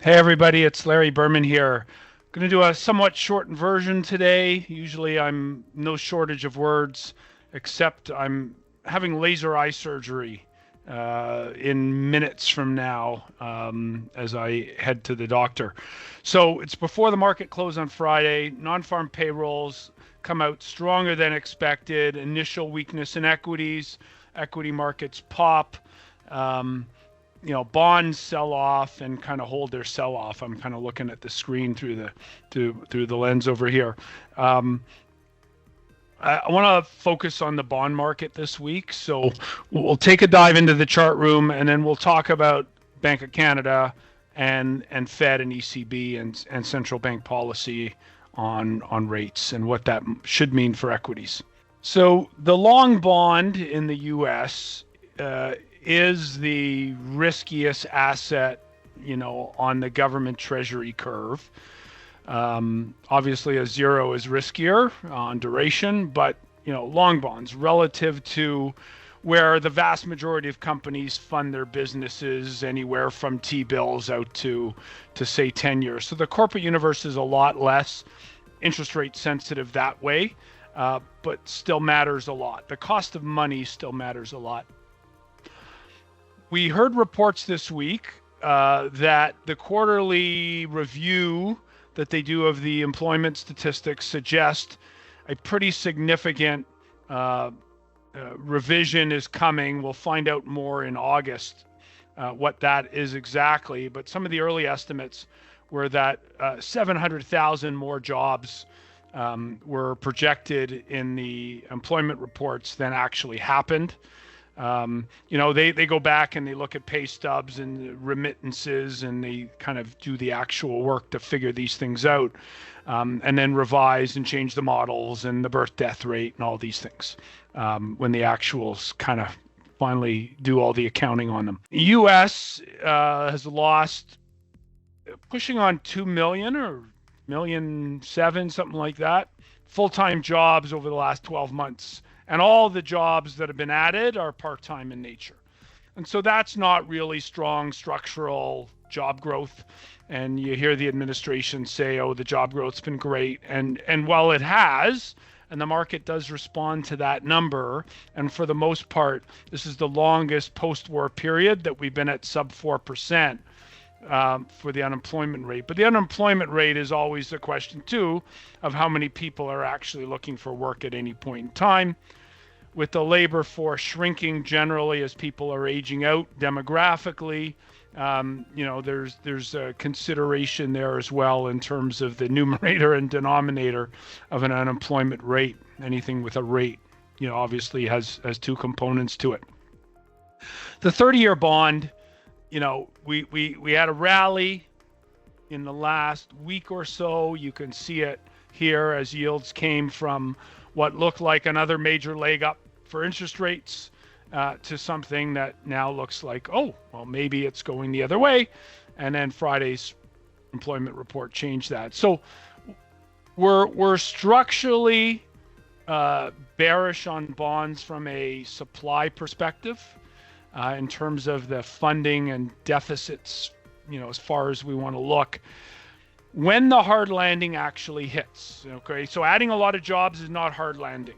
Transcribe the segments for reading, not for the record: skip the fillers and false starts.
Hey everybody, it's Larry Berman here. Going to do a somewhat shortened version today. Usually I'm no shortage of words, except I'm having laser eye surgery in minutes from now as I head to the doctor. So it's before the market close on Friday. Non-farm payrolls come out stronger than expected. Initial weakness in equities. Equity markets pop. Um, bonds sell off and kind of hold their sell off. I'm kind of looking at the screen through the lens over here. Um, I want to focus on the bond market this week, so we'll take a dive into the chart room, and then we'll talk about Bank of Canada and Fed and ECB and central bank policy on rates and what that should mean for equities. So the long bond in the U.S. Is the riskiest asset, on the government treasury curve. Obviously, a zero is riskier on duration, but long bonds relative to where the vast majority of companies fund their businesses, anywhere from T-bills out to say 10 years. So the corporate universe is a lot less interest rate sensitive that way, but still matters a lot. The cost of money still matters a lot. We heard reports this week that the quarterly review that they do of the employment statistics suggest a pretty significant revision is coming. We'll find out more in August what that is exactly, but some of the early estimates were that 700,000 more jobs were projected in the employment reports than actually happened. They go back and they look at pay stubs and remittances, and they kind of do the actual work to figure these things out, and then revise and change the models and the birth death rate and all these things when the actuals kind of finally do all the accounting on them. The U.S. Has lost pushing on 2 million or 1,700,000, something like that, full-time jobs over the last 12 months. And all the jobs that have been added are part-time in nature. And so that's not really strong structural job growth. And you hear the administration say, oh, the job growth's been great. And while it has, and the market does respond to that number, and for the most part, this is the longest post-war period that we've been at sub 4%. For the unemployment rate. But the unemployment rate is always the question, too, of how many people are actually looking for work at any point in time. With the labor force shrinking generally as people are aging out demographically, there's a consideration there as well in terms of the numerator and denominator of an unemployment rate. Anything with a rate, obviously has two components to it. The 30-year bond, we had a rally in the last week or so. You can see it here as yields came from what looked like another major leg up for interest rates to something that now looks like, maybe it's going the other way. And then Friday's employment report changed that. So we're structurally bearish on bonds from a supply perspective. In terms of the funding and deficits, as far as we want to look, when the hard landing actually hits. Okay, so adding a lot of jobs is not hard landing.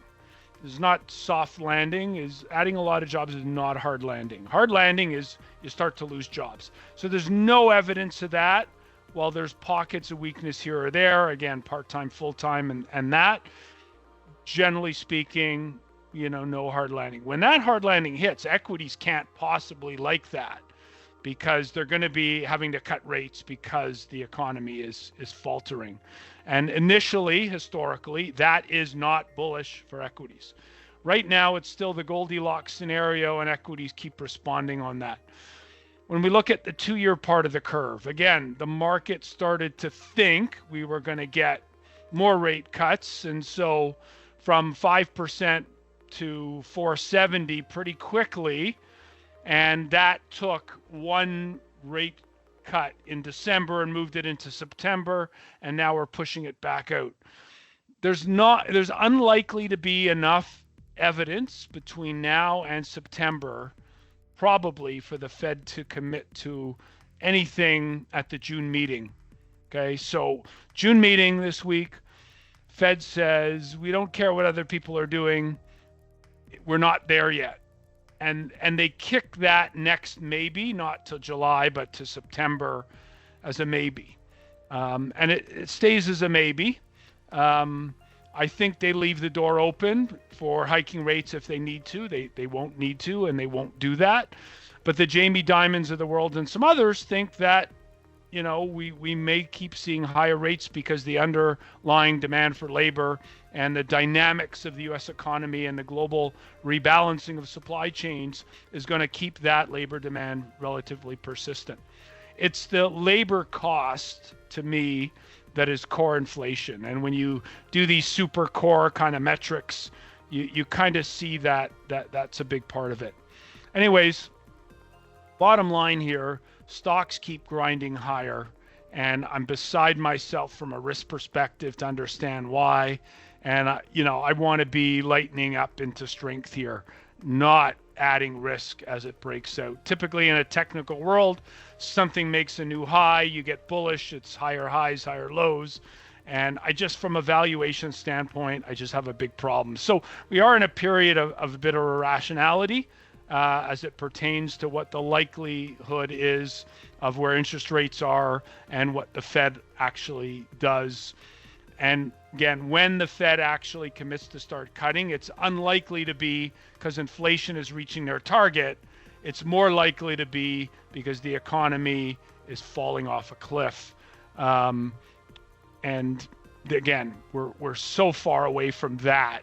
It's not soft landing. Is adding a lot of jobs is not hard landing. Hard landing is you start to lose jobs. So there's no evidence of that. While there's pockets of weakness here or there, again, part-time, full-time, and that, generally speaking, no hard landing. When that hard landing hits, equities can't possibly like that because they're going to be having to cut rates because the economy is faltering. And initially, historically, that is not bullish for equities. Right now, it's still the Goldilocks scenario, and equities keep responding on that. When we look at the 2-year part of the curve, again, the market started to think we were going to get more rate cuts, and so from 5% to 470 pretty quickly, and that took one rate cut in December and moved it into September, and now we're pushing it back out. There's unlikely to be enough evidence between now and September, probably, for the Fed to commit to anything at the June meeting. Okay, so June meeting this week, Fed says, we don't care what other people are doing. We're not there yet. And they kick that next maybe, not till July, but to September as a maybe. And it stays as a maybe. I think they leave the door open for hiking rates if they need to. They won't need to, and they won't do that. But the Jamie Dimons of the world and some others think that, we may keep seeing higher rates because the underlying demand for labor and the dynamics of the U.S. economy and the global rebalancing of supply chains is going to keep that labor demand relatively persistent. It's the labor cost, to me, that is core inflation. And when you do these super core kind of metrics, you kind of see that's a big part of it. Anyways, bottom line here, stocks keep grinding higher, and I'm beside myself from a risk perspective to understand why. And I want to be lightening up into strength here, not adding risk as it breaks out. Typically in a technical world, something makes a new high, you get bullish, it's higher highs, higher lows. And from a valuation standpoint, I just have a big problem. So we are in a period of a bit of irrationality as it pertains to what the likelihood is of where interest rates are and what the Fed actually does. And again, when the Fed actually commits to start cutting, it's unlikely to be because inflation is reaching their target. It's more likely to be because the economy is falling off a cliff. And again, we're so far away from that,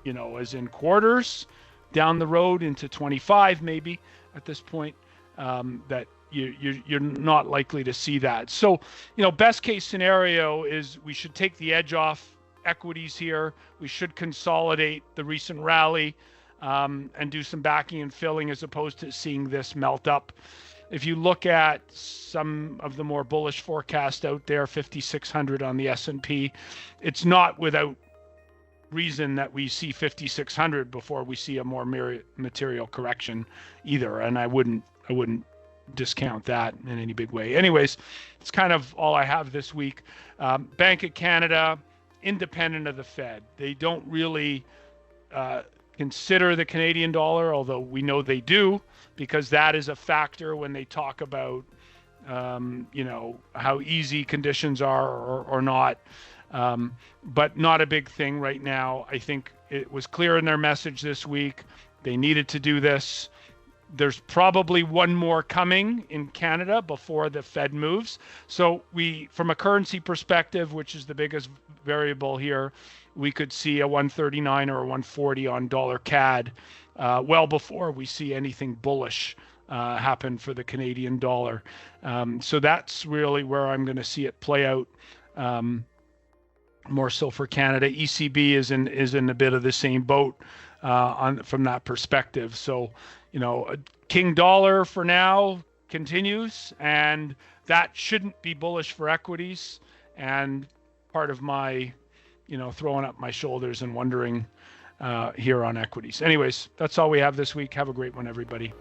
as in quarters down the road into 25 maybe at this point, that you're not likely to see that. So, best case scenario is we should take the edge off equities here. We should consolidate the recent rally and do some backing and filling as opposed to seeing this melt up. If you look at some of the more bullish forecasts out there, 5,600 on the S&P, it's not without reason that we see 5,600 before we see a more material correction either. And I wouldn't discount that in any big way. Anyways, it's kind of all I have this week. Bank of Canada, independent of the Fed, they don't really consider the Canadian dollar, although we know they do, because that is a factor when they talk about how easy conditions are or not. But not a big thing right now. I think it was clear in their message this week. They needed to do this. There's probably one more coming in Canada before the Fed moves. So from a currency perspective, which is the biggest variable here, we could see a 139 or a 140 on dollar CAD well before we see anything bullish happen for the Canadian dollar. So that's really where I'm going to see it play out. More so for Canada. ECB is in a bit of the same boat from that perspective. So, King dollar for now continues, and that shouldn't be bullish for equities. And part of my, throwing up my shoulders and wondering here on equities. Anyways, that's all we have this week. Have a great one, everybody.